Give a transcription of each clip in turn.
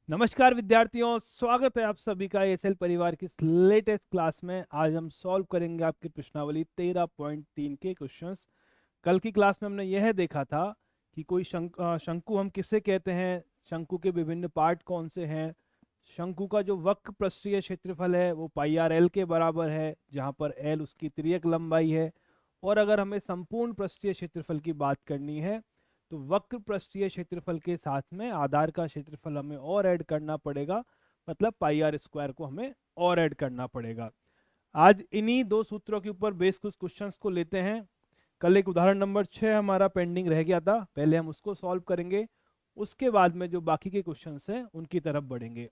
नमस्कार विद्यार्थियों, स्वागत है आप सभी का एसएल परिवार की लेटेस्ट क्लास में। आज हम सॉल्व करेंगे आपकी प्रश्नावली 13.3 के क्वेश्चंस। कल की क्लास में हमने यह देखा था कि कोई शंकु हम किसे कहते हैं, शंकु के विभिन्न पार्ट कौन से हैं। शंकु का जो वक्र पृष्ठीय क्षेत्रफल है वो पाई आर एल के बराबर है, जहाँ पर एल उसकी तिर्यक लंबाई है। और अगर हमें संपूर्ण पृष्ठीय क्षेत्रफल की बात करनी है तो वक्र पृष्ठीय क्षेत्रफल के साथ में आधार का क्षेत्रफल हमें और ऐड करना पड़ेगा, मतलब पाई आर स्क्वायर को हमें और ऐड करना पड़ेगा। आज इन्हीं दो सूत्रों के ऊपर बेस कुछ क्वेश्चंस को लेते हैं। कल एक उदाहरण नंबर 6 हमारा पेंडिंग रह गया था, पहले हम उसको सॉल्व करेंगे, उसके बाद में जो बाकी के क्वेश्चंस हैं उनकी तरफ बढ़ेंगे।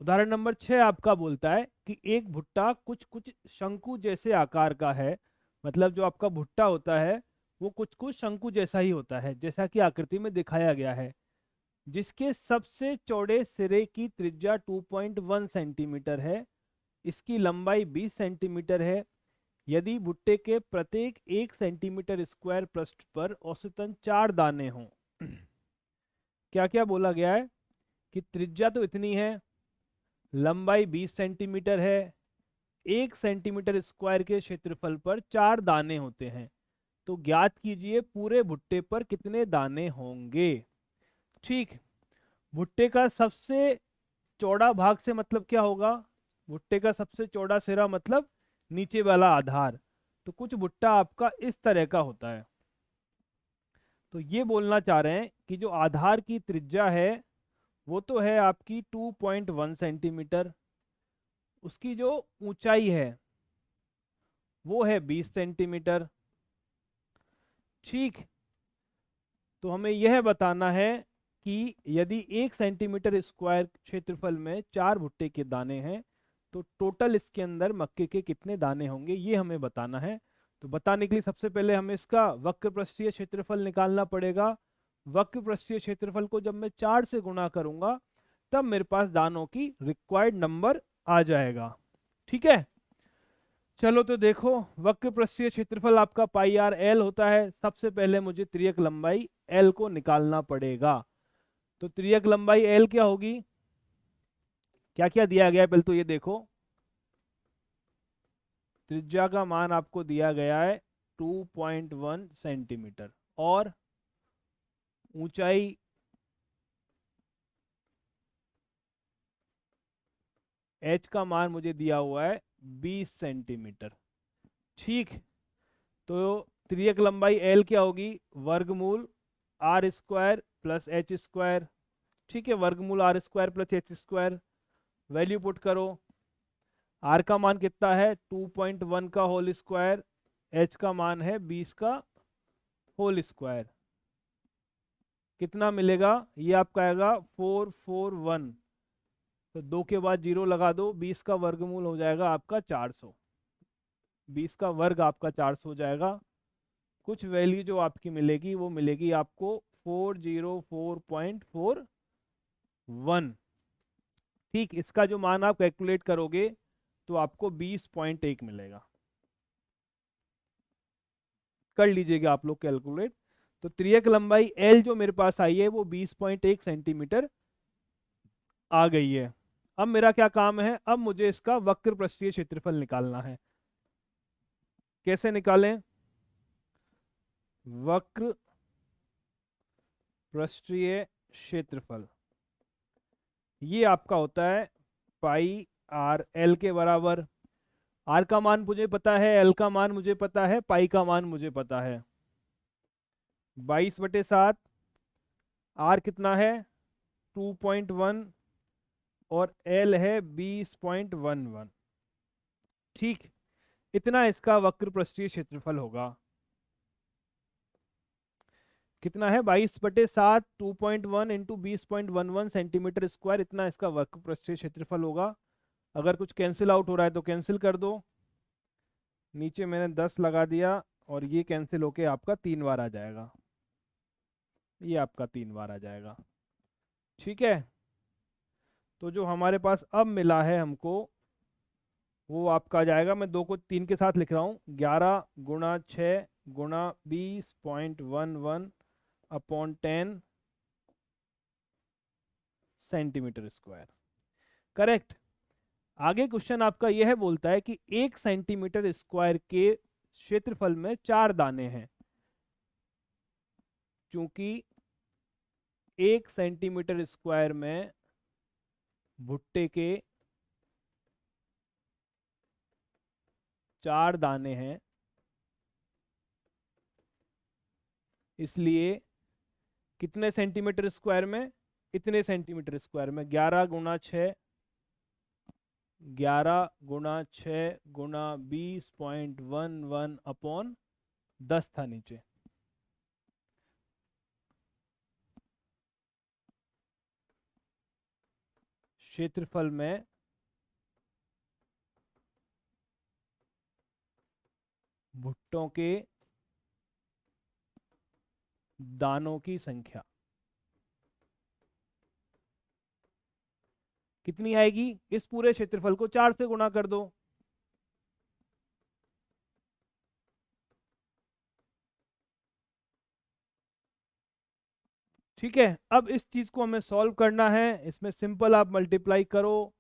उदाहरण नंबर 6 आपका बोलता है कि एक भुट्टा कुछ कुछ शंकु जैसे आकार का है। मतलब जो आपका भुट्टा होता है वो कुछ कुछ शंकु जैसा ही होता है, जैसा कि आकृति में दिखाया गया है, जिसके सबसे चौड़े सिरे की त्रिज्या 2.1 सेंटीमीटर है, इसकी लंबाई 20 सेंटीमीटर है। यदि भुट्टे के प्रत्येक 1 सेंटीमीटर स्क्वायर पृष्ठ पर औसतन 4 दाने हों। क्या क्या बोला गया है कि त्रिज्या तो इतनी है, लंबाई 20 सेंटीमीटर है, 1 सेंटीमीटर स्क्वायर के क्षेत्रफल पर 4 दाने होते हैं, तो ज्ञात कीजिए पूरे भुट्टे पर कितने दाने होंगे। ठीक, भुट्टे का सबसे चौड़ा भाग से मतलब क्या होगा, भुट्टे का सबसे चौड़ा सिरा मतलब नीचे वाला आधार। तो कुछ भुट्टा आपका इस तरह का होता है। तो ये बोलना चाह रहे हैं कि जो आधार की त्रिज्या है वो तो है आपकी 2.1 सेंटीमीटर, उसकी जो ऊंचाई है वो है 20 सेंटीमीटर। ठीक, तो हमें यह बताना है कि यदि 1 सेंटीमीटर स्क्वायर क्षेत्रफल में 4 भुट्टे के दाने हैं तो टोटल इसके अंदर मक्के के कितने दाने होंगे, ये हमें बताना है। तो बताने के लिए सबसे पहले हमें इसका वक्र पृष्ठीय क्षेत्रफल निकालना पड़ेगा। वक्र पृष्ठीय क्षेत्रफल को जब मैं 4 से गुणा करूंगा तब मेरे पास दानों की रिक्वायर्ड नंबर आ जाएगा। ठीक है, चलो तो देखो, वक्र पृष्ठीय क्षेत्रफल आपका पाई आर एल होता है। सबसे पहले मुझे त्रियक लंबाई एल को निकालना पड़ेगा। तो त्रियक लंबाई एल क्या होगी, क्या क्या दिया गया है पहले तो ये देखो। त्रिज्या का मान आपको दिया गया है 2.1 सेंटीमीटर और ऊंचाई एच का मान मुझे दिया हुआ है 20 सेंटीमीटर। ठीक, तो त्रियक लंबाई एल क्या होगी, वर्गमूल R square plus H square. ठीक है, वर्गमूल R square plus H square, value put करो। आर का मान कितना है 2.1 का होल स्क्वायर, एच का मान है 20 का होल स्क्वायर। कितना मिलेगा, ये आपका आएगा 441। तो 2 के बाद जीरो लगा दो, 20 का वर्गमूल हो जाएगा आपका 400। 20 का वर्ग आपका 400 हो जाएगा। कुछ वैल्यू जो आपकी मिलेगी वो मिलेगी आपको 404.41। ठीक, इसका जो मान आप कैलकुलेट करोगे तो आपको 20.1 मिलेगा। कर लीजिएगा आप लोग कैलकुलेट। तो त्रियक लंबाई एल जो मेरे पास आई है वो 20.1 सेंटीमीटर आ गई है। अब मेरा क्या काम है, अब मुझे इसका वक्र पृष्ठीय क्षेत्रफल निकालना है। कैसे निकालें, वक्र पृष्ठीय क्षेत्रफल ये आपका होता है पाई आर एल के बराबर। आर का मान मुझे पता है, एल का मान मुझे पता है, पाई का मान मुझे पता है। 22/7, आर कितना है 2.1 और एल है 20.11। ठीक, इतना इसका वक्र पृष्ठीय क्षेत्रफल होगा। कितना है 22/7, 2.1 इंटू 20.11 सेंटीमीटर स्क्वायर, इतना इसका वक्र पृष्ठीय क्षेत्रफल होगा। अगर कुछ कैंसिल आउट हो रहा है तो कैंसिल कर दो, नीचे मैंने 10 लगा दिया और ये कैंसिल होके आपका 3 बार आ जाएगा, ये आपका 3 बार आ जाएगा। ठीक है, तो जो हमारे पास अब मिला है हमको वो आपका आ जाएगा, मैं 2 को 3 के साथ लिख रहा हूँ, 11 × 6 × 20.11 अपॉन 10 सेंटीमीटर स्क्वायर। करेक्ट। आगे क्वेश्चन आपका यह बोलता है कि 1 सेंटीमीटर स्क्वायर के क्षेत्रफल में 4 दाने हैं। क्योंकि 1 सेंटीमीटर स्क्वायर में भुट्टे के 4 दाने हैं, इसलिए कितने सेंटीमीटर स्क्वायर में, इतने सेंटीमीटर स्क्वायर में 11 गुना 6, 11 गुना 6 गुना 20.11 अपॉन 10 था नीचे। क्षेत्रफल में भुट्टों के दानों की संख्या कितनी आएगी? इस पूरे क्षेत्रफल को 4 से गुणा कर दो। ठीक है, अब इस चीज को हमें सॉल्व करना है। इसमें सिंपल आप मल्टीप्लाई करो,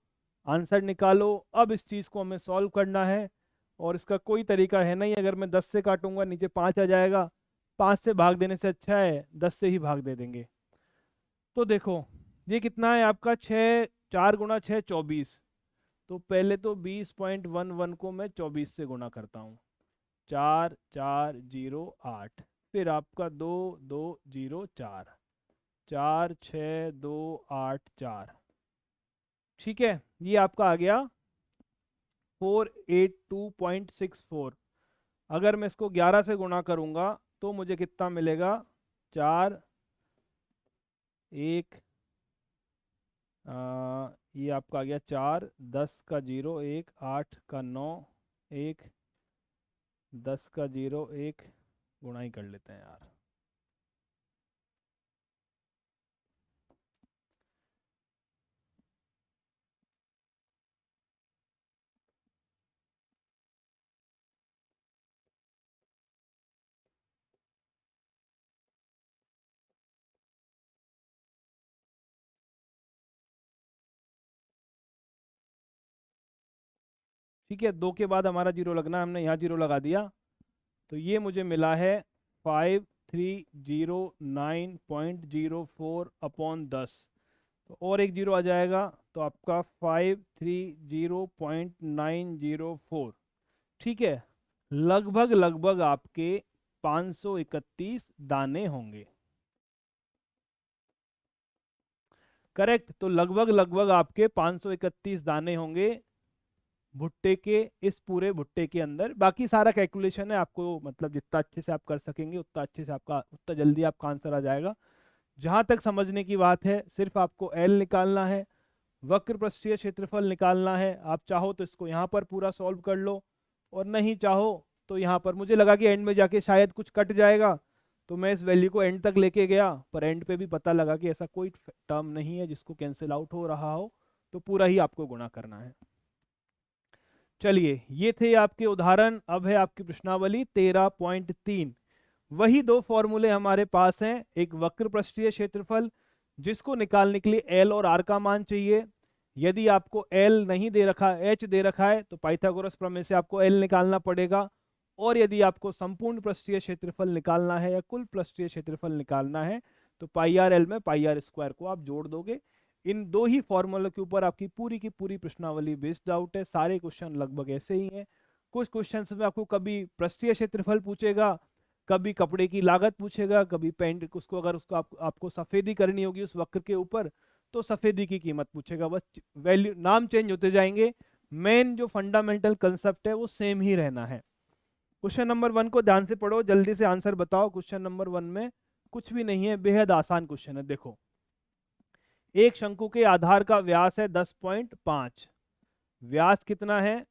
आंसर निकालो। अब इस चीज को हमें सॉल्व करना है और इसका कोई तरीका है नहीं। अगर मैं 10 से काटूंगा नीचे 5 आ जाएगा, 5 से भाग देने से अच्छा है 10 से ही भाग दे देंगे। तो देखो ये कितना है आपका, 6, 4 गुना 6 24। तो पहले तो 20.11 को मैं 24 से गुणा करता हूँ, 4408। फिर आपका 2204, 46284। ठीक है, ये आपका आ गया 482.64। अगर मैं इसको 11 से गुणा करूंगा तो मुझे कितना मिलेगा, 4 1 ये आपका आ गया 4, 10 का 0 1, 8 का 9 1, 10 का 0 1, गुणा ही कर लेते हैं यार। ठीक है, 2 के बाद हमारा 0 लगना है, हमने यहाँ 0 लगा दिया। तो ये मुझे मिला है 5309.04 अपॉन 10। तो और एक 0 आ जाएगा तो आपका 530.904। ठीक है, लगभग लगभग आपके 531 दाने होंगे। करेक्ट, तो लगभग लगभग आपके 531 दाने होंगे भुट्टे के, इस पूरे भुट्टे के अंदर। बाकी सारा कैलकुलेशन है, आपको मतलब जितना अच्छे से आप कर सकेंगे उतना अच्छे से आपका, उतना जल्दी आपका आंसर आ जाएगा। जहां तक समझने की बात है, सिर्फ आपको एल निकालना है, वक्र पृष्ठीय क्षेत्रफल निकालना है। आप चाहो तो इसको यहाँ पर पूरा सॉल्व कर लो, और नहीं चाहो तो यहाँ पर, मुझे लगा कि एंड में जाके शायद कुछ कट जाएगा तो मैं इस वैल्यू को एंड तक लेके गया, पर एंड पे भी पता लगा कि ऐसा कोई टर्म नहीं है जिसको कैंसिल आउट हो रहा हो, तो पूरा ही आपको गुणा करना है। चलिए, ये थे आपके उदाहरण। अब है आपकी प्रश्नावली 13.3। वही दो फॉर्मूले हमारे पास हैं, एक वक्र पृष्ठीय क्षेत्रफल जिसको निकालने के लिए एल और आर का मान चाहिए। यदि आपको एल नहीं दे रखा, एच दे रखा है, तो पाइथागोरस प्रमेय से आपको एल निकालना पड़ेगा। और यदि आपको संपूर्ण पृष्ठीय क्षेत्रफल निकालना है या कुल पृष्ठीय क्षेत्रफल निकालना है, तो पाई आर एल में पाई आर स्क्वायर को आप जोड़ दोगे। इन दो ही फॉर्मूले के ऊपर आपकी पूरी की पूरी प्रश्नावली बेस्ड आउट है। सारे क्वेश्चन लगभग ऐसे ही हैं। कुछ क्वेश्चंस में आपको कभी पृष्ठीय क्षेत्रफल पूछेगा, कभी कपड़े की लागत पूछेगा, कभी पेंट, उसको अगर उसको आपको सफेदी करनी होगी उस वक्र के ऊपर तो सफेदी की कीमत पूछेगा। बस वैल्यू, नाम चेंज होते जाएंगे, मेन जो फंडामेंटल कंसेप्ट है वो सेम ही रहना है। क्वेश्चन नंबर 1 को ध्यान से पढ़ो, जल्दी से आंसर बताओ। क्वेश्चन नंबर 1 में कुछ भी नहीं है, बेहद आसान क्वेश्चन है। देखो, एक शंकु के आधार का व्यास है 10.5। व्यास कितना है?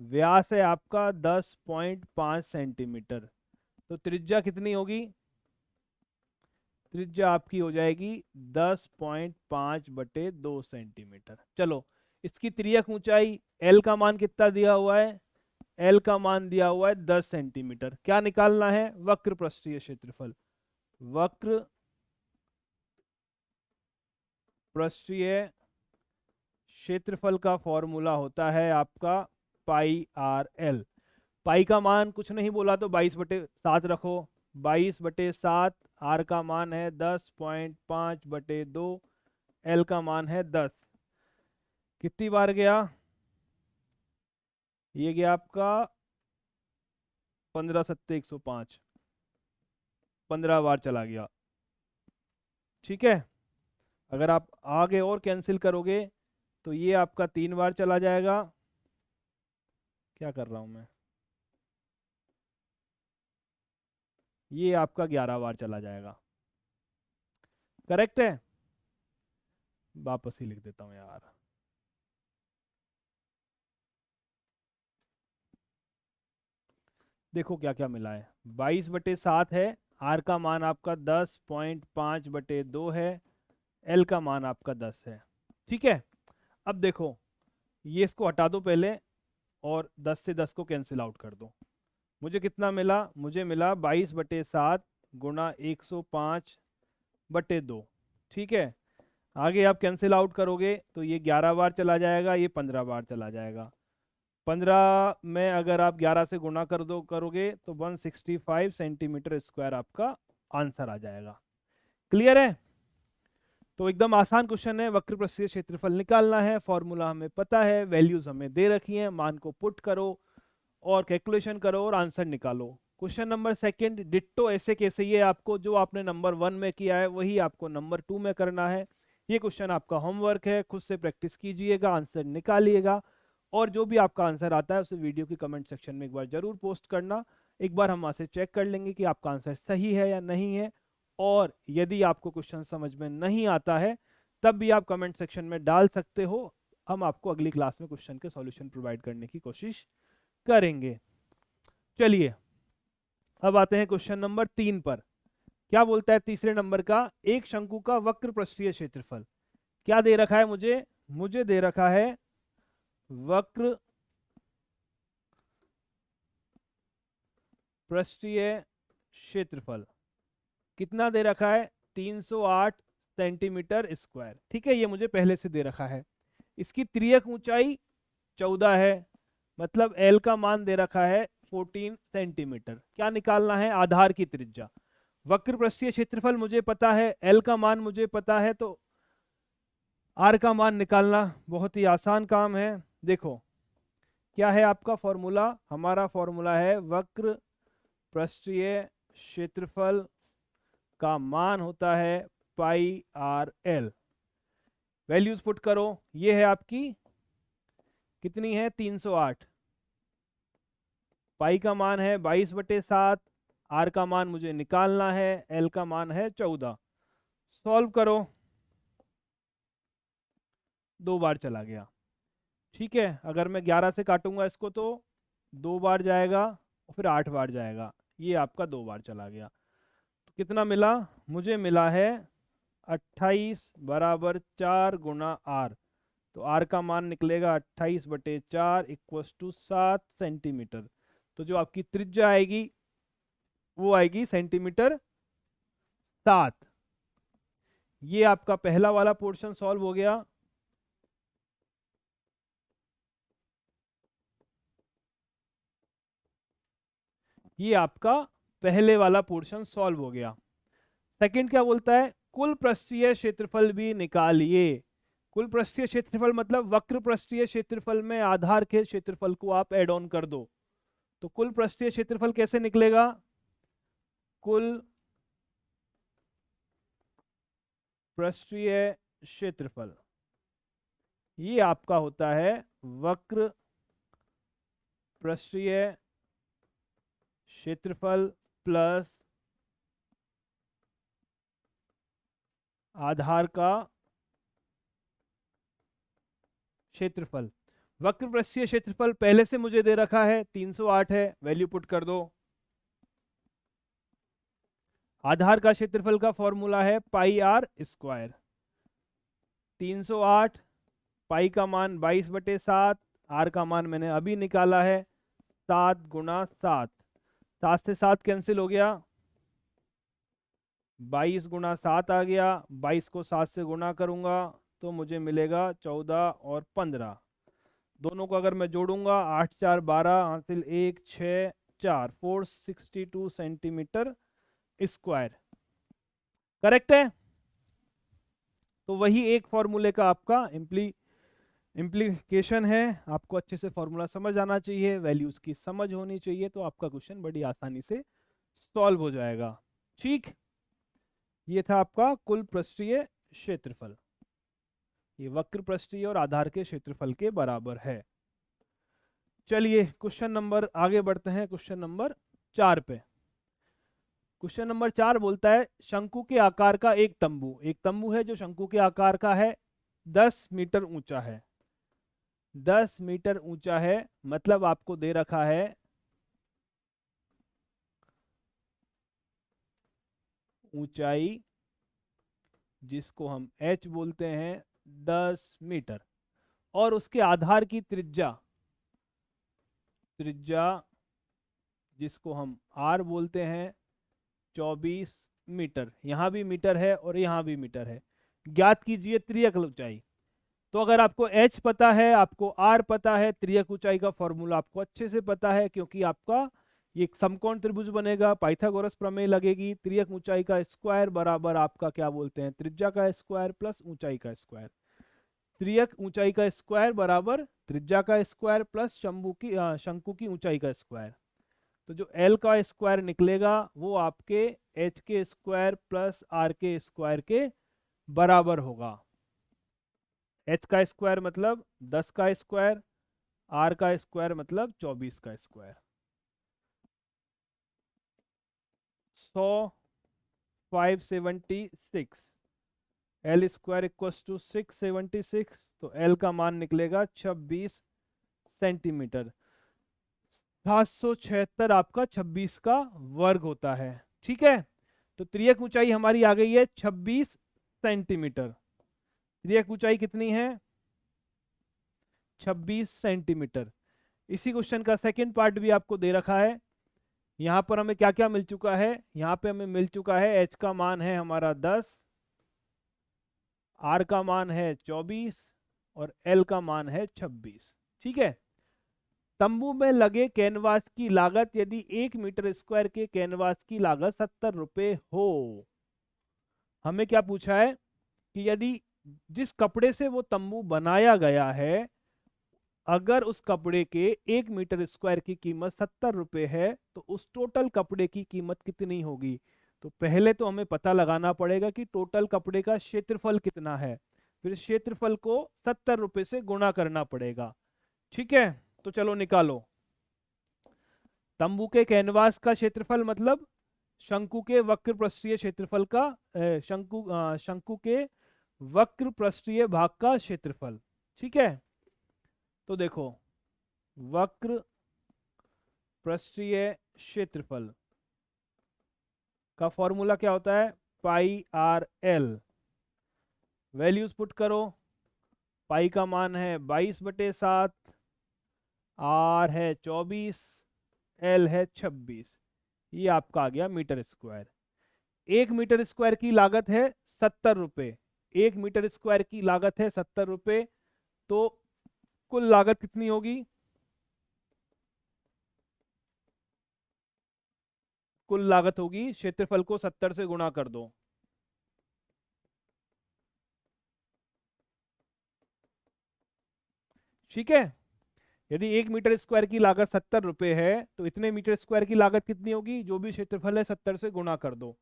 व्यास है आपका 10.5 सेंटीमीटर। तो त्रिज्या कितनी होगी? त्रिज्या आपकी हो जाएगी 10.5/2 सेंटीमीटर। चलो, इसकी तिर्यक ऊंचाई एल का मान कितना दिया हुआ है? एल का मान दिया हुआ है 10 सेंटीमीटर। क्या निकालना है? वक्र पृष्ठीय क्षेत्रफल। वक्र पृष्ठीय क्षेत्रफल का फॉर्मूला होता है आपका पाई आर एल। पाई का मान कुछ नहीं बोला तो 22/7 रखो। 22/7, आर का मान है 10.5/2, एल का मान है 10। कितनी बार गया? ये गया आपका 15 सत्ते 105, 15 बार चला गया। ठीक है, अगर आप आगे और कैंसिल करोगे तो ये आपका 3 बार चला जाएगा। क्या कर रहा हूं मैं? ये आपका 11 बार चला जाएगा। करेक्ट है? वापस ही लिख देता हूं यार। देखो क्या क्या मिला है। 22/7 है, आर का मान आपका 10.5/2 है, एल का मान आपका 10 है। ठीक है, अब देखो ये इसको हटा दो पहले और 10 से 10 को कैंसिल आउट कर दो। मुझे कितना मिला? मुझे मिला 22/7 गुणा 105/2। ठीक है, आगे आप कैंसिल आउट करोगे तो ये 11 बार चला जाएगा, ये 15 बार चला जाएगा। 15 में अगर आप 11 से गुणा कर दो करोगे तो 165 सेंटीमीटर स्क्वायर आपका आंसर आ जाएगा। क्लियर है? तो एकदम आसान क्वेश्चन है। वक्र पृष्ठीय क्षेत्रफल निकालना है, फॉर्मूला हमें पता है, वैल्यूज हमें दे रखी हैं, मान को पुट करो और कैलकुलेशन करो और आंसर निकालो। क्वेश्चन नंबर सेकंड, डिट्टो ऐसे कैसे, ये आपको जो आपने नंबर 1 में किया है वही आपको नंबर 2 में करना है। ये क्वेश्चन आपका होमवर्क है, खुद से प्रैक्टिस कीजिएगा, आंसर निकालिएगा और जो भी आपका आंसर आता है उसे वीडियो की कमेंट सेक्शन में एक बार जरूर पोस्ट करना। एक बार हम वहाँ से चेक कर लेंगे कि आपका आंसर सही है या नहीं है। और यदि आपको क्वेश्चन समझ में नहीं आता है तब भी आप कमेंट सेक्शन में डाल सकते हो, हम आपको अगली क्लास में क्वेश्चन के सॉल्यूशन प्रोवाइड करने की कोशिश करेंगे। चलिए अब आते हैं क्वेश्चन नंबर 3 पर। क्या बोलता है तीसरे नंबर का? एक शंकु का वक्र पृष्ठीय क्षेत्रफल क्या दे रखा है मुझे? मुझे दे रखा है वक्र पृष्ठीय क्षेत्रफल। कितना दे रखा है? 308 सेंटीमीटर स्क्वायर। ठीक है, ये मुझे पहले से दे रखा है। इसकी तिर्यक ऊंचाई 14 है, मतलब एल का मान दे रखा है 14 सेंटीमीटर। क्या निकालना है? आधार की त्रिज्या। वक्र पृष्ठीय क्षेत्रफल मुझे पता है, एल का मान मुझे पता है, तो आर का मान निकालना बहुत ही आसान काम है। देखो क्या है आपका फॉर्मूला? हमारा फॉर्मूला है वक्र पृष्ठीय क्षेत्रफल का मान होता है पाई आर एल। वैल्यूज पुट करो, ये है आपकी कितनी है? 308। पाई का मान है 22/7, आर का मान मुझे निकालना है, एल का मान है 14। सॉल्व करो, 2 बार चला गया। ठीक है, अगर मैं 11 से काटूंगा इसको तो 2 बार जाएगा और फिर 8 बार जाएगा। ये आपका 2 बार चला गया। तो कितना मिला? मुझे मिला है 28 बराबर 4 गुना आर। तो आर का मान निकलेगा 28/4 इक्वस टू 7 सेंटीमीटर। तो जो आपकी त्रिज्या आएगी वो आएगी सेंटीमीटर 7। ये आपका पहला वाला पोर्शन सॉल्व हो गया। ये आपका पहले वाला पोर्शन सॉल्व हो गया। सेकंड क्या बोलता है? कुल पृष्ठीय क्षेत्रफल भी निकालिए। कुल पृष्ठीय क्षेत्रफल मतलब वक्र पृष्ठीय क्षेत्रफल में आधार के क्षेत्रफल को आप ऐड ऑन कर दो। तो कुल पृष्ठीय क्षेत्रफल कैसे निकलेगा? कुल पृष्ठीय क्षेत्रफल ये आपका होता है वक्र पृष्ठीय क्षेत्रफल प्लस आधार का क्षेत्रफल। वक्र पृष्ठीय क्षेत्रफल पहले से मुझे दे रखा है 308 है, वैल्यू पुट कर दो। आधार का क्षेत्रफल का फॉर्मूला है पाई आर स्क्वायर। 308, पाई का मान 22/7, आर का मान मैंने अभी निकाला है 7 गुना 7। 7 से 7 कैंसिल हो गया, 22 × 7 आ गया, 22 को 7 से गुणा करूंगा तो मुझे मिलेगा 14 और 15। दोनों को अगर मैं जोड़ूंगा 8 4 12 हासिल 1 6 4 462 सेंटीमीटर स्क्वायर। करेक्ट है। तो वही एक फॉर्मूले का आपका इम्प्लीकेशन है। आपको अच्छे से फॉर्मूला समझ आना चाहिए, वैल्यूज की समझ होनी चाहिए, तो आपका क्वेश्चन बड़ी आसानी से सॉल्व हो जाएगा। ठीक, ये था आपका कुल पृष्ठीय क्षेत्रफल। ये वक्र पृष्ठीय और आधार के क्षेत्रफल के बराबर है। चलिए क्वेश्चन नंबर आगे बढ़ते हैं, क्वेश्चन नंबर 4 पे। क्वेश्चन नंबर 4 बोलता है शंकु के आकार का एक तंबू, एक तंबू है जो शंकु के आकार का है, 10 मीटर ऊंचा है। 10 मीटर ऊंचा है, मतलब आपको दे रखा है ऊंचाई, जिसको हम h बोलते हैं, 10 मीटर, और उसके आधार की त्रिज्या, त्रिज्या जिसको हम r बोलते हैं, 24 मीटर। यहां भी मीटर है और यहां भी मीटर है। ज्ञात कीजिए त्रियक ऊंचाई। तो अगर आपको h पता है, आपको r पता है, त्रियक ऊंचाई का फॉर्मूला आपको अच्छे से पता है, क्योंकि आपका ये एक समकोण त्रिभुज बनेगा, पाइथागोरस प्रमेय लगेगी। त्रियक ऊंचाई का स्क्वायर बराबर आपका क्या बोलते हैं, त्रिज्या का स्क्वायर प्लस ऊंचाई का स्क्वायर। त्रियक ऊंचाई का स्क्वायर बराबर त्रिज्या का स्क्वायर प्लस शंकु की ऊंचाई का स्क्वायर। तो जो L का स्क्वायर निकलेगा वो आपके h के स्क्वायर प्लस r के स्क्वायर के बराबर होगा। h का स्क्वायर मतलब 10 का स्क्वायर, r का स्क्वायर मतलब 24 का square. 100 576, L square equals to 676, तो एल का मान निकलेगा 26 सेंटीमीटर। 776 आपका 26 का वर्ग होता है। ठीक है, तो त्रियक ऊंचाई हमारी आ गई है 26 सेंटीमीटर। त्रियक ऊंचाई कितनी है, 26 सेंटीमीटर। इसी क्वेश्चन का सेकंड पार्ट भी आपको दे रखा है। यहाँ पर हमें क्या क्या मिल चुका है, यहाँ पे हमें मिल चुका है h का मान है हमारा 10, r का मान है 24 और l का मान है 26। ठीक है, तंबू में लगे कैनवास की लागत, यदि 1 मीटर स्क्वायर के कैनवास की लागत 70 रुपए हो। हमें क्या पूछा है कि यदि जिस कपड़े से वो तंबू बनाया गया है, अगर उस कपड़े के 1 मीटर स्क्वायर की कीमत 70 रुपए है, तो उस टोटल कपड़े की कीमत कितनी होगी। तो पहले तो हमें पता लगाना पड़ेगा कि टोटल कपड़े का क्षेत्रफल कितना है, फिर क्षेत्रफल को 70 रुपए से गुणा करना पड़ेगा। ठीक है, तो चलो निकालो। तंबू के कैनवास का क्षेत्रफल मतलब शंकु के वक्र पृष्ठीय क्षेत्रफल का शंकु के वक्र पृष्ठीय भाग का क्षेत्रफल। ठीक है, तो देखो वक्र पृष्ठीय क्षेत्रफल का फॉर्मूला क्या होता है, पाई आर एल। वैल्यूज पुट करो, पाई का मान है 22/7, आर है 24, एल है 26। ये आपका आ गया मीटर स्क्वायर। 1 मीटर स्क्वायर की लागत है 70 रुपए। 1 मीटर स्क्वायर की लागत है 70 रुपए, तो कुल लागत कितनी होगी, कुल लागत होगी, क्षेत्रफल को 70 से गुणा कर दो। ठीक है, यदि 1 मीटर स्क्वायर की लागत 70 रुपए है, तो इतने मीटर स्क्वायर की लागत कितनी होगी, जो भी क्षेत्रफल है 70 से गुणा कर दो।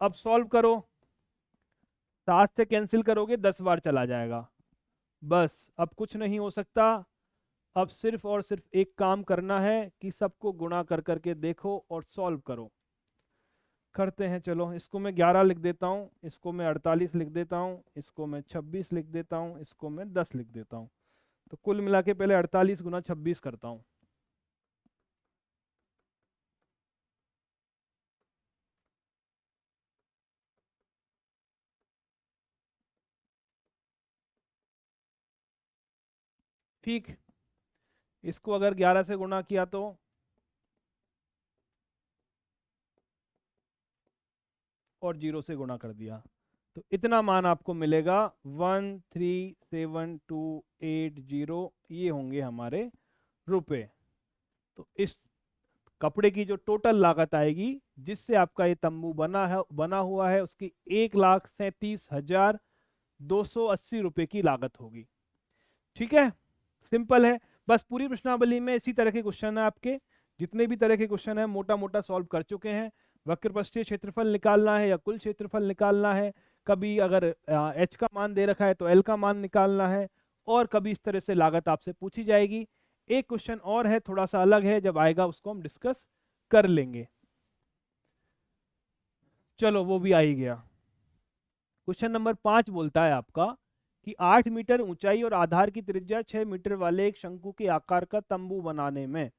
अब सॉल्व करो, 7 से कैंसिल करोगे 10 बार चला जाएगा। बस अब कुछ नहीं हो सकता, अब सिर्फ और सिर्फ एक काम करना है कि सबको गुणा कर करके देखो और सॉल्व करो। करते हैं, चलो इसको मैं 11 लिख देता हूँ, इसको मैं 48 लिख देता हूँ, इसको मैं 26 लिख देता हूँ, इसको मैं 10 लिख देता हूँ। तो कुल मिला के पहले 48 × 26 करता हूँ। ठीक, इसको अगर 11 से गुणा किया तो और 0 से गुणा कर दिया, तो इतना मान आपको मिलेगा 137280, ये होंगे हमारे रुपए। तो इस कपड़े की जो टोटल लागत आएगी जिससे आपका ये तंबू बना हुआ है, उसकी 1,37,280 रुपए की लागत होगी। ठीक है, सिंपल है। बस पूरी प्रश्नावली में इसी तरह के क्वेश्चन है आपके, जितने भी तरह के क्वेश्चन है मोटा मोटा सॉल्व कर चुके हैं। वक्र पृष्ठीय क्षेत्रफल निकालना है या कुल क्षेत्रफल निकालना है, कभी अगर एच का मान दे रखा है तो एल का मान निकालना है, और कभी इस तरह से लागत आपसे पूछी जाएगी। एक क्वेश्चन और है, थोड़ा सा अलग है, जब आएगा उसको हम डिस्कस कर लेंगे। चलो वो भी आ ही गया। क्वेश्चन नंबर 5 बोलता है आपका कि 8 मीटर ऊंचाई और आधार की त्रिज्या 6 मीटर वाले एक शंकु के आकार का तंबू बनाने में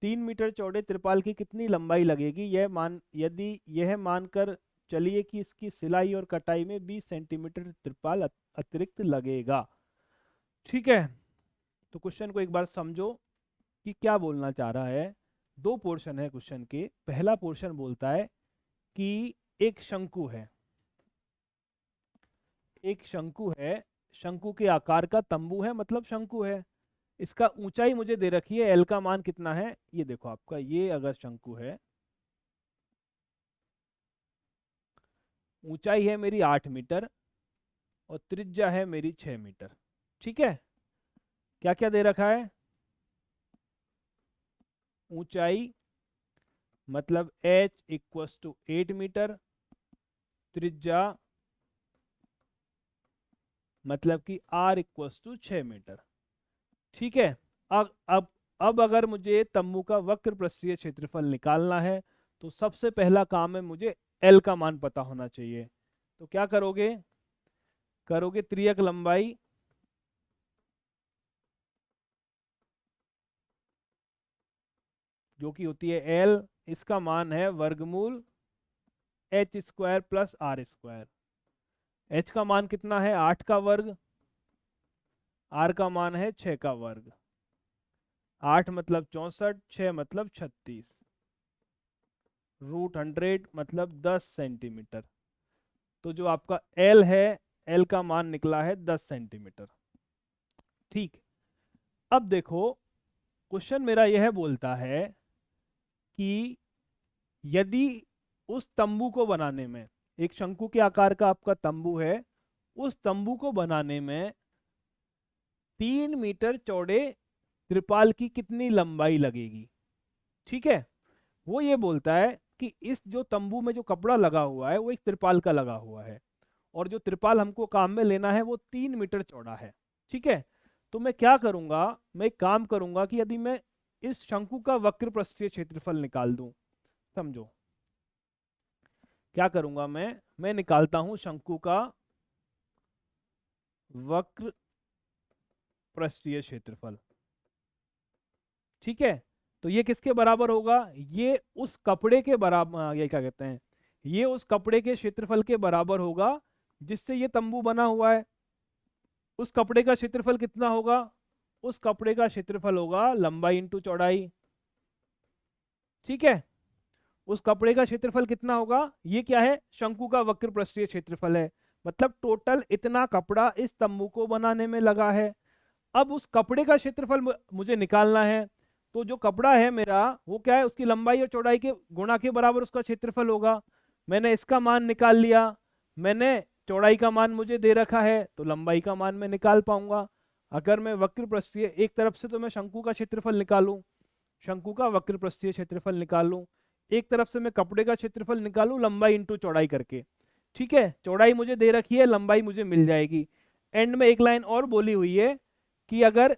3 मीटर चौड़े त्रिपाल की कितनी लंबाई लगेगी, यदि यह मानकर चलिए कि इसकी सिलाई और कटाई में 20 सेंटीमीटर त्रिपाल अतिरिक्त लगेगा। ठीक है, तो क्वेश्चन को एक बार समझो कि क्या बोलना चाह रहा है। दो पोर्शन है क्वेश्चन के। पहला पोर्शन बोलता है कि एक शंकु है, एक शंकु है, शंकु के आकार का तंबू है, मतलब शंकु है। इसका ऊंचाई मुझे दे रखी है, एल का मान कितना है, ये देखो आपका, ये अगर शंकु है, ऊंचाई है मेरी 8 मीटर और त्रिज्या है मेरी 6 मीटर। ठीक है, क्या क्या दे रखा है, ऊंचाई मतलब h इक्वस टू 8 मीटर, त्रिज्या मतलब कि r इक्वस टू 6 मीटर। ठीक है, अब अगर मुझे तंबू का वक्र पृष्ठीय क्षेत्रफल निकालना है तो सबसे पहला काम है मुझे L का मान पता होना चाहिए। तो क्या करोगे, करोगे त्रियक लंबाई जो कि होती है L, इसका मान है वर्गमूल H square plus R square. H का मान कितना है, 8 का वर्ग, आर का मान है 6 का वर्ग। 8 मतलब 64, 6 मतलब 36, √100 मतलब 10 सेंटीमीटर। तो जो आपका L है, L का मान निकला है 10 सेंटीमीटर। ठीक, अब देखो क्वेश्चन मेरा यह बोलता है कि यदि उस तंबू को बनाने में, एक शंकु के आकार का आपका तंबू है, उस तंबू को बनाने में 3 मीटर चौड़े त्रिपाल की कितनी लंबाई लगेगी। ठीक है, वो ये बोलता है कि इस जो तंबू में जो कपड़ा लगा हुआ है वो एक त्रिपाल का लगा हुआ है, और जो त्रिपाल हमको काम में लेना है वो 3 मीटर चौड़ा है। ठीक है, तो मैं क्या करूंगा, मैं एक काम करूंगा कि यदि मैं इस शंकु का वक्र पृष्ठीय क्षेत्रफल निकाल दूं, समझो क्या करूंगा, मैं निकालता हूं शंकु का वक्र पृष्ठीय क्षेत्रफल। ठीक है, तो ये किसके बराबर होगा, ये उस कपड़े के बराबर, ये क्या कहते हैं, ये उस कपड़े के क्षेत्रफल के बराबर होगा जिससे ये तंबू बना हुआ है। उस कपड़े का क्षेत्रफल कितना होगा, उस कपड़े का क्षेत्रफल होगा लंबाई इंटू चौड़ाई। ठीक है, उस कपड़े का क्षेत्रफल कितना होगा, ये क्या है, शंकु का वक्र पृष्ठीय क्षेत्रफल है, मतलब टोटल इतना कपड़ा इस तंबू को बनाने में लगा है। अब उस कपड़े का क्षेत्रफल मुझे निकालना है, तो जो कपड़ा है मेरा वो क्या है, उसकी लंबाई और चौड़ाई के गुणा के बराबर उसका क्षेत्रफल होगा। मैंने इसका मान निकाल लिया, मैंने चौड़ाई का मान मुझे दे रखा है तो लंबाई का मान मैं निकाल पाऊंगा। अगर मैं वक्र पृष्ठीय, एक तरफ से तो मैं शंकु का क्षेत्रफल निकालूं, शंकु का वक्र पृष्ठीय क्षेत्रफल निकालूं, एक तरफ से मैं कपड़े का क्षेत्रफल निकालूं लंबाई इंटू चौड़ाई करके। ठीक है, चौड़ाई मुझे दे रखी है, लंबाई मुझे मिल जाएगी। एंड में एक लाइन और बोली हुई है कि अगर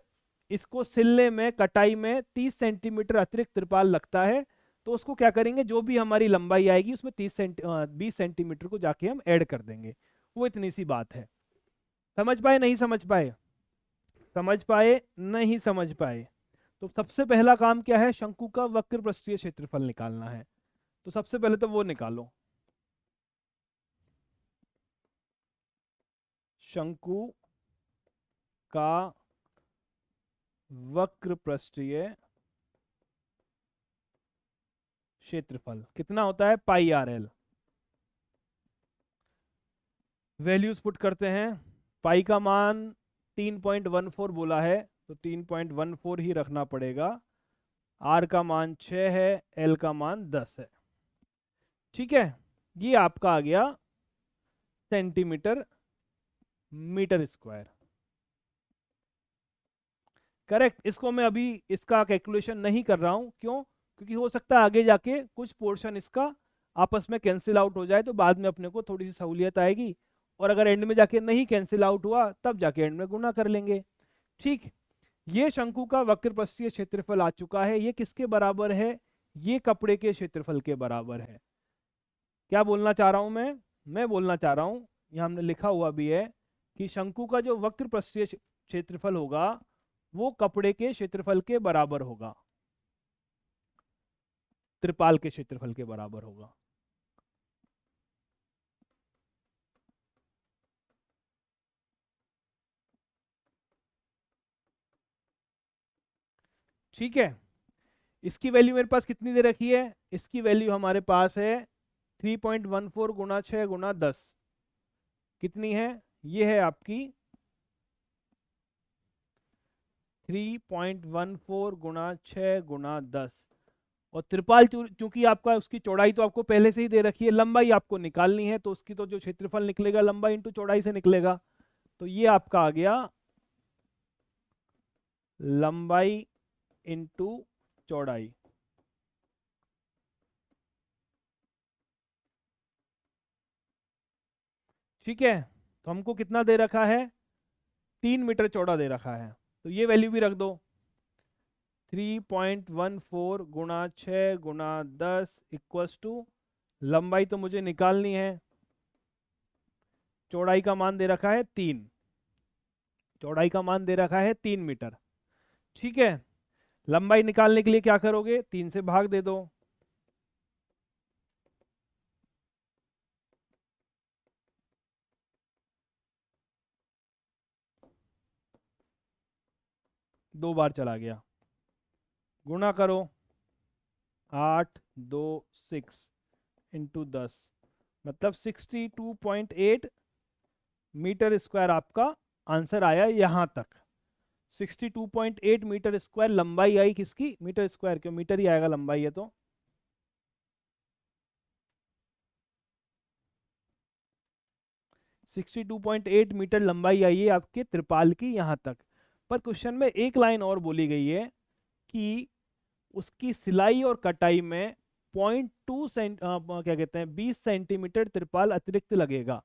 इसको सिलने में, कटाई में 30 सेंटीमीटर अतिरिक्त त्रिपाल लगता है तो उसको क्या करेंगे, जो भी हमारी लंबाई आएगी उसमें 20 सेंटीमीटर को जाके हम ऐड कर देंगे। वो इतनी सी बात है। समझ पाए नहीं समझ पाए, समझ पाए नहीं समझ पाए। तो सबसे पहला काम क्या है, शंकु का वक्र पृष्ठीय क्षेत्रफल निकालना है। तो सबसे पहले तो वो निकालो, शंकु का वक्र पृष्ठीय क्षेत्रफल कितना होता है, पाई आर एल। वैल्यूज पुट करते हैं। पाई का मान 3.14 बोला है तो 3.14 ही रखना पड़ेगा। आर का मान 6 है, एल का मान 10 है। ठीक है, ये आपका आ गया सेंटीमीटर मीटर स्क्वायर। करेक्ट। इसको मैं अभी इसका कैलकुलेशन नहीं कर रहा हूं, क्यों? क्योंकि हो सकता है आगे जाके कुछ पोर्शन इसका आपस में कैंसिल आउट हो जाए, तो बाद में अपने को थोड़ी सी सहूलियत आएगी। और अगर एंड में जाके नहीं कैंसिल आउट हुआ तब जाके एंड में गुना कर लेंगे। ठीक। ये शंकु का वक्र पृष्ठीय क्षेत्रफल आ चुका है। ये किसके बराबर है? ये कपड़े के क्षेत्रफल के बराबर है। क्या बोलना चाह रहा हूं मैं बोलना चाह रहा हूं, यहां हमने लिखा हुआ भी है कि शंकु का जो वक्र पृष्ठीय क्षेत्रफल होगा वो कपड़े के क्षेत्रफल के बराबर होगा, त्रिपाल के क्षेत्रफल के बराबर होगा। ठीक है। इसकी वैल्यू मेरे पास कितनी दे रखी है? इसकी वैल्यू हमारे पास है 3.14 गुना 6 गुना 10। कितनी है? ये है आपकी 3.14 गुना 6 गुना 10। और त्रिपाल चूंकि आपका उसकी चौड़ाई तो आपको पहले से ही दे रखी है, लंबाई आपको निकालनी है, तो उसकी तो जो क्षेत्रफल निकलेगा लंबाई इंटू चौड़ाई से निकलेगा। तो ये आपका आ गया लंबाई इंटू चौड़ाई। ठीक है, तो हमको कितना दे रखा है? 3 मीटर चौड़ा दे रखा है, तो ये वैल्यू भी रख दो। 3.14 गुना 6 गुना 10 इक्वल्स टू, लंबाई तो मुझे निकालनी है, चौड़ाई का मान दे रखा है 3, चौड़ाई का मान दे रखा है 3 मीटर। ठीक है, लंबाई निकालने के लिए क्या करोगे? 3 से भाग दे दो। दो बार चला गया, गुणा करो 8 2 6 इंटू 10, मतलब 62.8 मीटर स्क्वायर आपका आंसर आया यहां तक। 62.8 मीटर स्क्वायर लंबाई आई किसकी? मीटर स्क्वायर, क्यों मीटर ही आएगा, लंबाई है तो। 62.8 मीटर लंबाई आई है आपके त्रिपाल की यहां तक। पर क्वेश्चन में एक लाइन और बोली गई है कि उसकी सिलाई और कटाई में 0.2 क्या कहते हैं 20 सेंटीमीटर त्रिपाल अतिरिक्त लगेगा।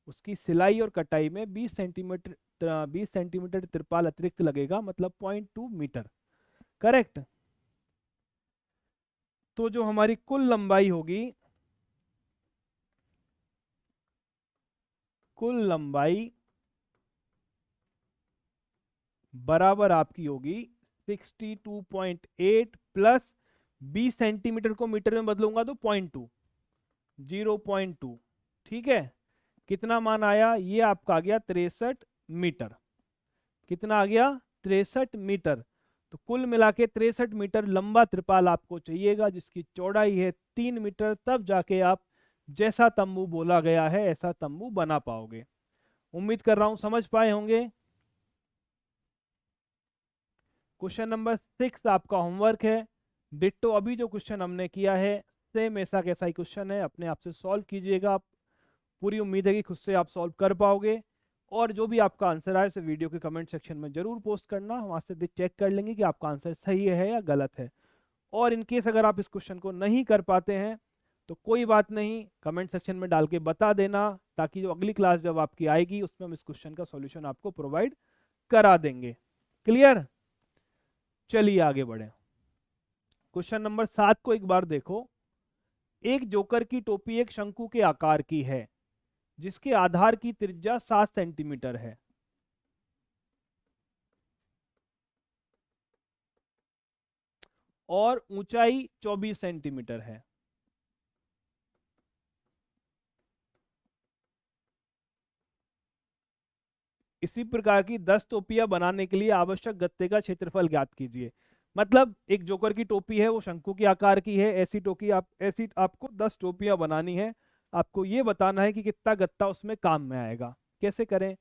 उसकी सिलाई और कटाई में 20 सेंटीमीटर त्रिपाल अतिरिक्त लगेगा, मतलब 0.2 मीटर। करेक्ट। तो जो हमारी कुल लंबाई होगी, कुल लंबाई बराबर आपकी होगी 62.8 प्लस 20 सेंटीमीटर को मीटर में बदलूंगा तो 0.2, 0.2। ठीक है, कितना मान आया? ये आपका आ गया 63 मीटर। कितना आ गया? 63 मीटर। तो कुल मिला के 63 मीटर लंबा त्रिपाल आपको चाहिएगा, जिसकी चौड़ाई है 3 मीटर। तब जाके आप जैसा तंबू बोला गया है ऐसा तंबू बना पाओगे। उम्मीद कर रहा हूं समझ पाए होंगे। क्वेश्चन नंबर 6 आपका होमवर्क है। डिट्टो अभी जो क्वेश्चन हमने किया है सेम ऐसा कैसा ही क्वेश्चन है, अपने आप से सॉल्व कीजिएगा आप। पूरी उम्मीद है कि खुद से आप सॉल्व कर पाओगे। और जो भी आपका आंसर आए उसे वीडियो के कमेंट सेक्शन में जरूर पोस्ट करना, वहां से चेक कर लेंगे कि आपका आंसर सही है या गलत है। और इनकेस अगर आप इस क्वेश्चन को नहीं कर पाते हैं तो कोई बात नहीं, कमेंट सेक्शन में डाल के बता देना, ताकि जो अगली क्लास जब आपकी आएगी उसमें हम इस क्वेश्चन का सॉल्यूशन आपको प्रोवाइड करा देंगे। क्लियर? चलिए आगे बढ़े। क्वेश्चन नंबर 7 को एक बार देखो। एक जोकर की टोपी एक शंकु के आकार की है, जिसके आधार की त्रिज्या 7 सेंटीमीटर है। और ऊंचाई 24 सेंटीमीटर है। इसी प्रकार की 10 टोपियां बनाने के लिए आवश्यक गत्ते का क्षेत्रफल ज्ञात कीजिए। मतलब एक जोकर की टोपी है, वो शंकु के आकार की है, ऐसी आपको 10 टोपियां बनानी है। आपको ये बताना है कि कितना गत्ता उसमें काम में आएगा। कैसे करें?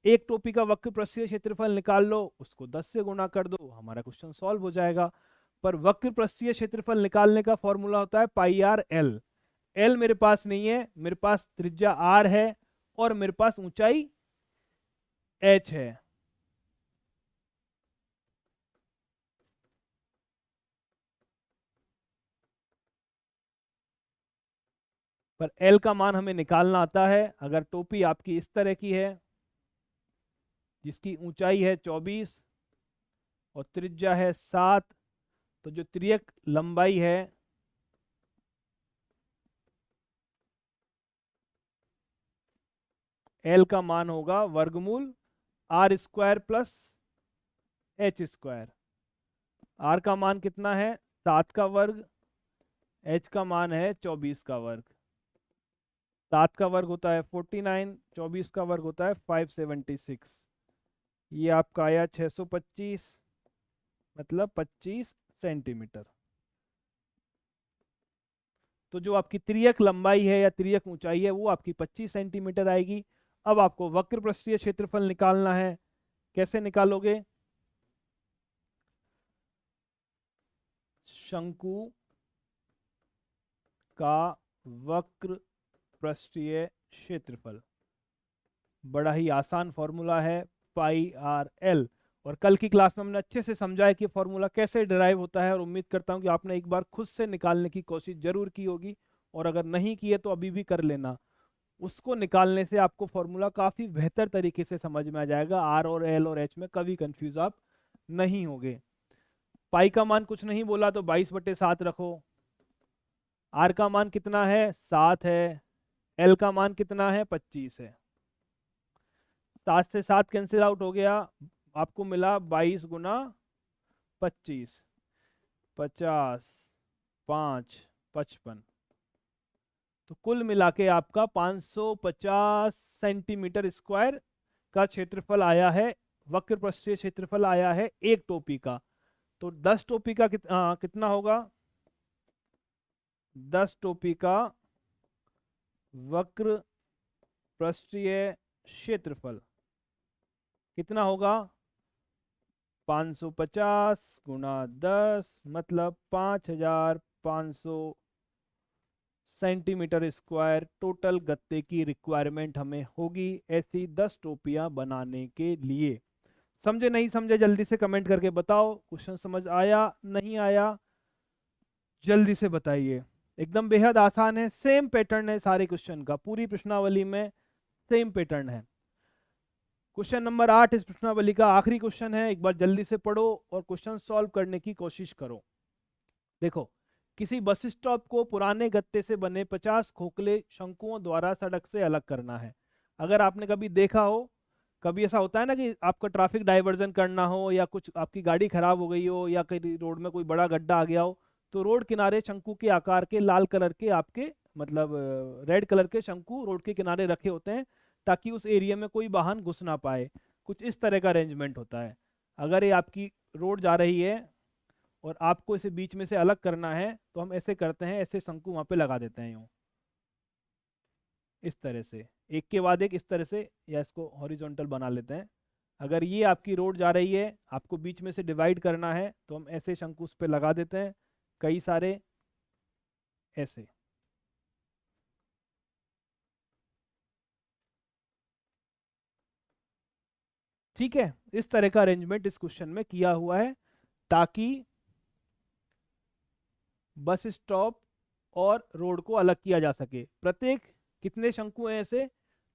एक टोपी का वक्र पृष्ठीय क्षेत्रफल निकाल लो, उसको 10 से गुणा कर दो, हमारा क्वेश्चन सॉल्व हो जाएगा। पर वक्र पृष्ठीय क्षेत्रफल निकालने का फॉर्मूला होता है पाई आर एल। एल मेरे पास नहीं है, मेरे पास त्रिज्या आर है और मेरे पास ऊंचाई एच है। पर एल का मान हमें निकालना आता है। अगर टोपी आपकी इस तरह की है जिसकी ऊंचाई है 24 और त्रिज्या है 7, तो जो त्रियक लंबाई है एल का मान होगा वर्गमूल R square plus H square. R का मान कितना है? 7 का वर्ग। एच का मान है 24 का वर्ग। 7 का वर्ग होता है 49, 24 का वर्ग होता है 576। ये आपका आया 625, मतलब 25 सेंटीमीटर। तो जो आपकी त्रियक लंबाई है या त्रियक ऊंचाई है वो आपकी 25 सेंटीमीटर आएगी। अब आपको वक्र पृष्ठीय क्षेत्रफल निकालना है। कैसे निकालोगे? शंकु का वक्र पृष्ठीय क्षेत्रफल, बड़ा ही आसान फॉर्मूला है पाई आर एल। और कल की क्लास में हमने अच्छे से समझा है कि फॉर्मूला कैसे डिराइव होता है, और उम्मीद करता हूं कि आपने एक बार खुद से निकालने की कोशिश जरूर की होगी, और अगर नहीं की है तो अभी भी कर लेना। उसको निकालने से आपको फॉर्मूला काफी बेहतर तरीके से समझ में आ जाएगा। आर और एल और एच में कभी कंफ्यूज आप नहीं होगे। पाई का मान कुछ नहीं बोला तो 22/7 रखो। आर का मान कितना है? 7 है। एल का मान कितना है? 25 है। 7 से 7 कैंसिल आउट हो गया, आपको मिला 22 गुना 25, 50, 5, 55। तो कुल मिला के आपका 550 सेंटीमीटर स्क्वायर का क्षेत्रफल आया है, वक्र पृष्ठीय क्षेत्रफल आया है एक टोपी का। तो 10 टोपी का कितना होगा? 10 टोपी का वक्र पृष्ठीय क्षेत्रफल कितना होगा? 550 गुणा 10 मतलब 5500 सेंटीमीटर स्क्वायर टोटल गत्ते की रिक्वायरमेंट हमें होगी ऐसी 10 टोपियां बनाने के लिए। समझे नहीं समझे जल्दी से कमेंट करके बताओ। क्वेश्चन समझ आया नहीं आया जल्दी से बताइए। एकदम बेहद आसान है, सेम पैटर्न है सारे क्वेश्चन का, पूरी प्रश्नावली में सेम पैटर्न है। क्वेश्चन नंबर 8 इस प्रश्नावली का आखिरी क्वेश्चन है, एक बार जल्दी से पढ़ो और क्वेश्चन सॉल्व करने की कोशिश करो। देखो, किसी बस स्टॉप को पुराने गत्ते से बने 50 खोखले शंकुओं द्वारा सड़क से अलग करना है। अगर आपने कभी देखा हो, कभी ऐसा होता है ना कि आपका ट्रैफिक डाइवर्जन करना हो, या कुछ आपकी गाड़ी खराब हो गई हो, या कहीं रोड में कोई बड़ा गड्ढा आ गया हो, तो रोड किनारे शंकु के आकार के लाल कलर के आपके मतलब रेड कलर के शंकु रोड के किनारे रखे होते हैं, ताकि उस एरिया में कोई वाहन घुस ना पाए। कुछ इस तरह का अरेंजमेंट होता है। अगर ये आपकी रोड जा रही है और आपको इसे बीच में से अलग करना है, तो हम ऐसे करते हैं, ऐसे शंकु वहां पे लगा देते हैं यूं, इस तरह से एक के बाद एक, इस तरह से, या इसको हॉरिजॉन्टल बना लेते हैं। अगर ये आपकी रोड जा रही है, आपको बीच में से डिवाइड करना है, तो हम ऐसे शंकु उस पे लगा देते हैं, कई सारे ऐसे। ठीक है, इस तरह का अरेंजमेंट इस क्वेश्चन में किया हुआ है, ताकि बस स्टॉप और रोड को अलग किया जा सके। प्रत्येक कितने शंकु हैं ऐसे?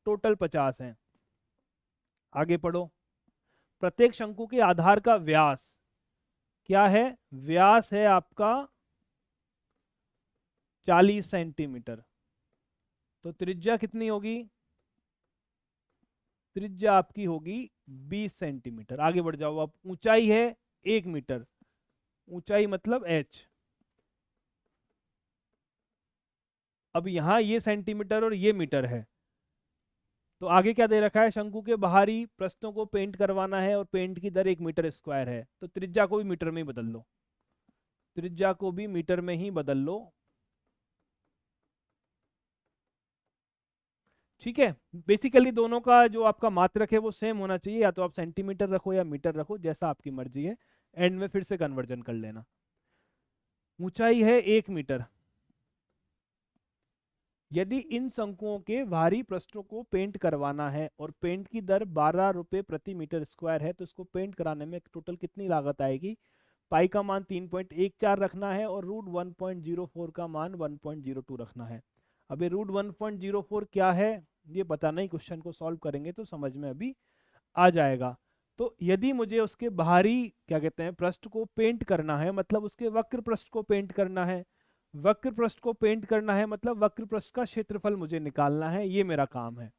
टोटल 50 हैं। आगे पढ़ो। प्रत्येक शंकु के आधार का व्यास क्या है? व्यास है आपका 40 सेंटीमीटर। तो त्रिज्या कितनी होगी? त्रिज्या आपकी होगी 20 सेंटीमीटर। आगे बढ़ जाओ। अब ऊंचाई है 1 मीटर, ऊंचाई मतलब h। अब यहां ये सेंटीमीटर और ये मीटर है, तो आगे क्या दे रखा है? शंकु के बाहरी प्रस्थों को पेंट करवाना है और पेंट की दर 1 मीटर स्क्वायर है, तो त्रिज्या को भी मीटर में ही बदल लो। त्रिज्या को भी मीटर में ही बदल लो। ठीक है, बेसिकली दोनों का जो आपका मात्रक है वो सेम होना चाहिए, या तो आप सेंटीमीटर रखो या मीटर रखो, जैसा आपकी मर्जी है। एंड में फिर से कन्वर्जन कर लेना। ऊंचाई है 1 मीटर। यदि इन शंकुओं के बाहरी पृष्ठों को पेंट करवाना है और पेंट की दर 12 रुपये प्रति मीटर स्क्वायर है, तो इसको पेंट कराने में टोटल कितनी लागत आएगी? पाई का मान 3.14 रखना है और रूट 1.04 का मान 1.02 रखना है। अब ये रूट 1.04 क्या है ये बताना ही, क्वेश्चन को सॉल्व करेंगे तो समझ में अभी आ जाएगा। तो यदि मुझे उसके बाहरी क्या कहते हैं पृष्ठ को पेंट करना है, मतलब उसके वक्र पृष्ठ को पेंट करना है, वक्र पृष्ठ को पेंट करना है मतलब वक्र पृष्ठ का क्षेत्रफल मुझे निकालना है, ये मेरा काम है।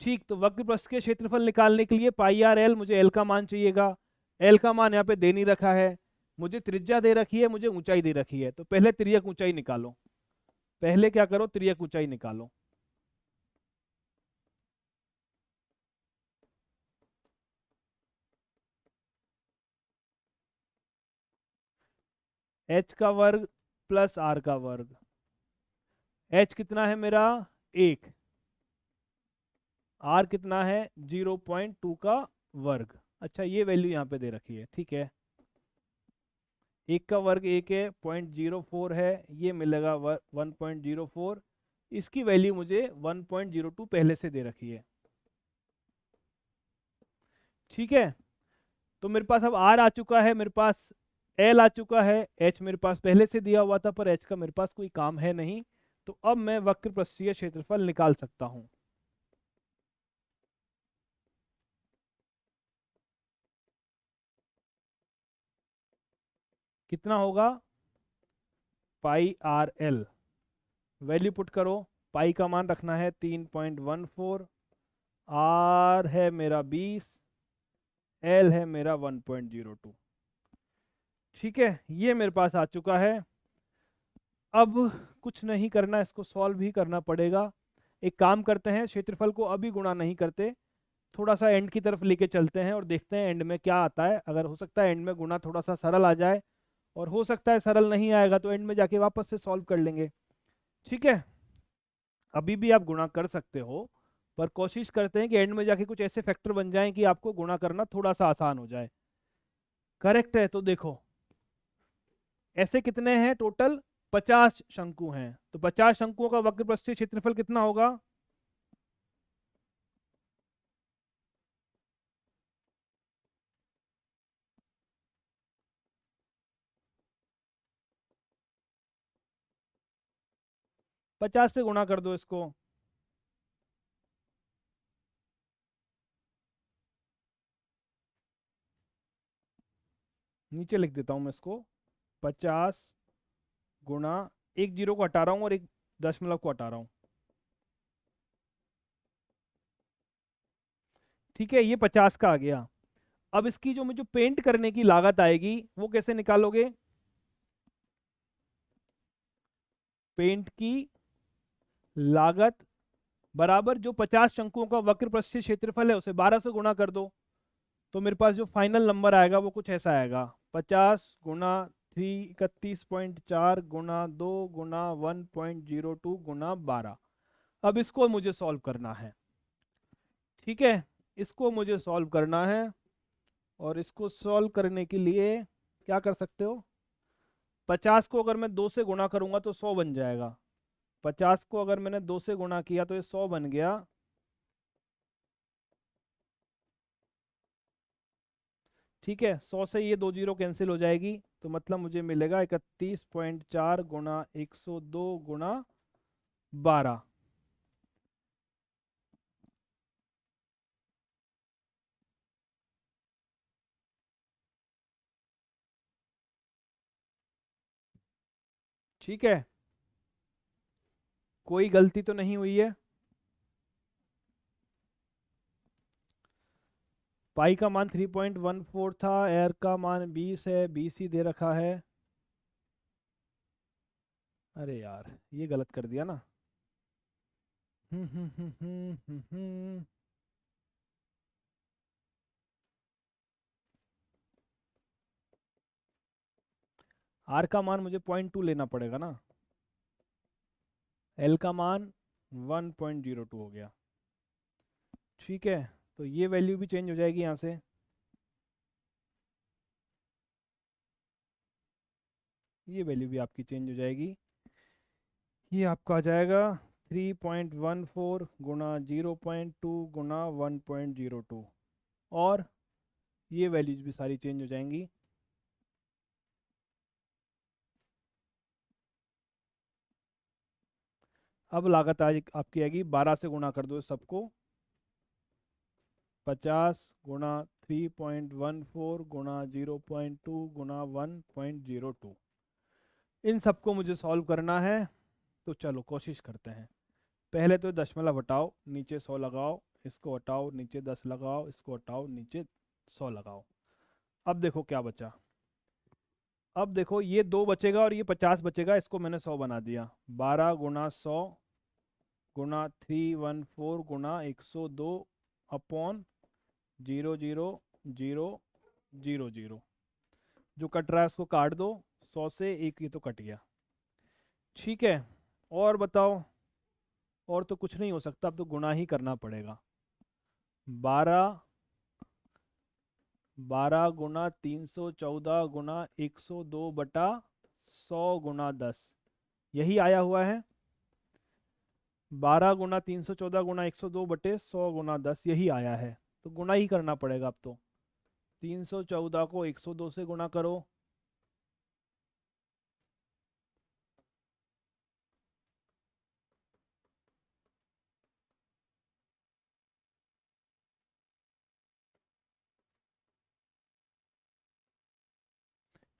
ठीक, तो वक्र पृष्ठ के क्षेत्रफल निकालने के लिए पाई आर एल, मुझे एल का मान चाहिएगा। एल का मान यहाँ पे दे नहीं रखा है, मुझे त्रिज्या दे रखी है, मुझे ऊंचाई दे रखी है, तो पहले त्रियक ऊंचाई निकालो। पहले क्या करो, त्रियक ऊंचाई निकालो। एच का वर्ग प्लस आर का वर्ग। एच कितना है मेरा? 1। आर कितना है? 0.2 का वर्ग। अच्छा, ये वैल्यू यहाँ पे दे रखी है, ठीक है। 1 का वर्ग 1 है, 0.04 है, ये मिलेगा 1.04। इसकी वैल्यू मुझे 1.02 पहले से दे रखी है, ठीक है। तो मेरे पास अब आर आ चुका है, मेरे पास एल आ चुका है, एच मेरे पास पहले से दिया हुआ था पर एच का मेरे पास कोई काम है नहीं। तो अब मैं वक्र पृष्ठीय क्षेत्रफल निकाल सकता हूं। कितना होगा? पाई आर एल। वैल्यू पुट करो। पाई का मान रखना है 3.14, आर है मेरा 20, एल है मेरा 1.02। ठीक है, ये मेरे पास आ चुका है। अब कुछ नहीं करना, इसको सॉल्व ही करना पड़ेगा। एक काम करते हैं, क्षेत्रफल को अभी गुणा नहीं करते, थोड़ा सा एंड की तरफ लेके चलते हैं और देखते हैं एंड में क्या आता है। अगर हो सकता है एंड में गुणा थोड़ा सा सरल आ जाए, और हो सकता है सरल नहीं आएगा तो एंड में जाके वापस से सॉल्व कर लेंगे, ठीक है। अभी भी आप गुणा कर सकते हो, पर कोशिश करते हैं कि एंड में जाके कुछ ऐसे फैक्टर बन जाएं कि आपको गुणा करना थोड़ा सा आसान हो जाए। करेक्ट है, तो देखो ऐसे कितने हैं टोटल? 50 शंकु हैं, तो 50 शंकुओं का वक्र पृष्ठीय क्षेत्रफल कितना होगा? पचास से गुणा कर दो इसको। नीचे लिख देता हूं मैं इसको। 50 गुणा, एक जीरो को हटा रहा हूं और एक दशमलव को हटा रहा हूं, ठीक है। ये 50 का आ गया। अब इसकी जो मुझे पेंट करने की लागत आएगी वो कैसे निकालोगे? पेंट की लागत बराबर जो 50 शंकुओं का वक्र पृष्ठीय क्षेत्रफल है उसे 12 से गुणा कर दो, तो मेरे पास जो फाइनल नंबर आएगा वो कुछ ऐसा आएगा। 50 गुणा 3 31.4 गुणा 2 गुणा 1.02 गुणा 12। अब इसको मुझे सॉल्व करना है, ठीक है। इसको मुझे सॉल्व करना है, और इसको सॉल्व करने के लिए क्या कर सकते हो? 50 को अगर मैं 2 से गुणा करूंगा तो 100 बन जाएगा। 50 को अगर मैंने 2 से गुणा किया तो ये 100 बन गया, ठीक है। 100 से ये दो जीरो कैंसिल हो जाएगी, तो मतलब मुझे मिलेगा 31.4 गुणा 102 गुणा 12। ठीक है, कोई गलती तो नहीं हुई है? पाई का मान 3.14 था, एयर का मान 20 है, 20 ही दे रखा है। अरे यार, ये गलत कर दिया ना। हम्म। आर का मान मुझे 0.2 लेना पड़ेगा ना। एल का मान 1.02 हो गया। ठीक है, तो ये वैल्यू भी चेंज हो जाएगी यहाँ से, ये वैल्यू भी आपकी चेंज हो जाएगी। ये आपका आ जाएगा 3.14 गुणा 0.2 गुणा 1.02, और ये वैल्यूज भी सारी चेंज हो जाएंगी। अब लागत आज आपकी आएगी, 12 से गुणा कर दो सबको, 50 गुणा 3.14 गुणा 0.2 गुणा 1.02। इन सबको मुझे सॉल्व करना है, तो चलो कोशिश करते हैं। पहले तो दशमलव हटाओ, नीचे 100 लगाओ, इसको हटाओ, नीचे 10 लगाओ, इसको हटाओ, नीचे 100 लगाओ। अब देखो क्या बचा। अब देखो ये 2 बचेगा और ये 50 बचेगा, इसको मैंने 100 बना दिया। 12 गुणा 100 गुणा 314 गुणा 102 अपॉन 0.0000। जो कट रहा है उसको काट दो, 100 से एक ये तो कट गया। ठीक है, और बताओ। और तो कुछ नहीं हो सकता, अब तो गुणा ही करना पड़ेगा। 12 गुणा 314 गुणा 102 बटा 100 गुणा 10, यही आया हुआ है। 12 गुणा 314 गुणा 102 बटे 100 गुणा 10, यही आया है, तो गुणा ही करना पड़ेगा अब तो। 314 को 102 से गुणा करो,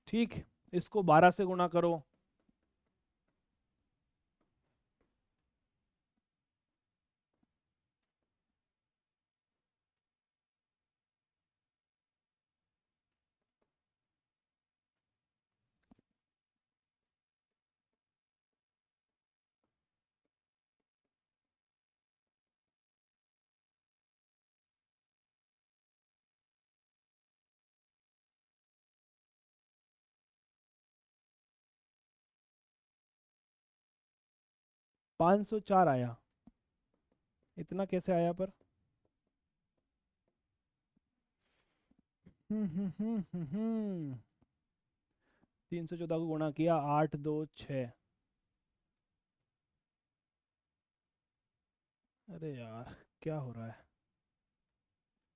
ठीक। इसको 12 से गुणा करो, 504 आया। इतना कैसे आया पर? 314 को गुणा किया, 8 2 6। अरे यार, क्या हो रहा है,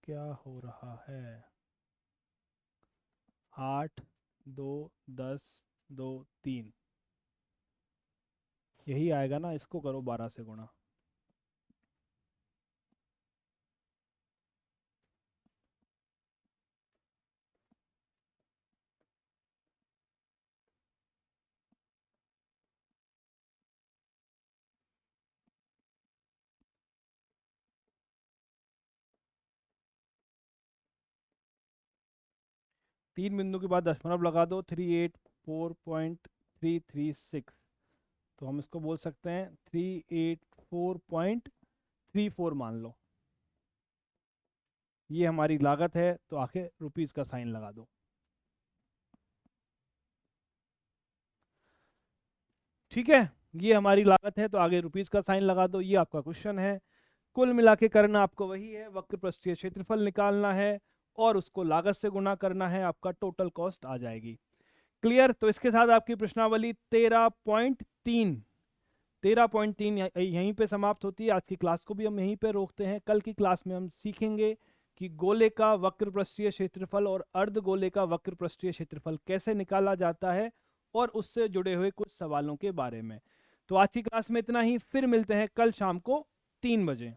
क्या हो रहा है? 8 2 10 2 3, यही आएगा ना। इसको करो 12 से गुणा, तीन बिंदु के बाद दशमलव लगा दो, 384.336, तो हम इसको बोल सकते हैं 384.34 मान लो। ये हमारी लागत है, तो आखिर रुपीस का साइन लगा दो। ठीक है, ये हमारी लागत है, तो आगे रुपीस का साइन लगा दो। ये आपका क्वेश्चन है। कुल मिला के करना आपको वही है, वक्र पृष्ठीय क्षेत्रफल निकालना है और उसको लागत से गुणा करना है, आपका टोटल कॉस्ट आ जाएगी। क्लियर? तो इसके साथ आपकी प्रश्नावली 13.3 यहीं पे समाप्त होती है। आज की क्लास को भी हम यहीं पे रोकते हैं। कल की क्लास में हम सीखेंगे कि गोले का वक्र पृष्ठीय क्षेत्रफल और अर्ध गोले का वक्र पृष्ठीय क्षेत्रफल कैसे निकाला जाता है, और उससे जुड़े हुए कुछ सवालों के बारे में। तो आज की क्लास में इतना ही, फिर मिलते हैं कल शाम को 3 बजे।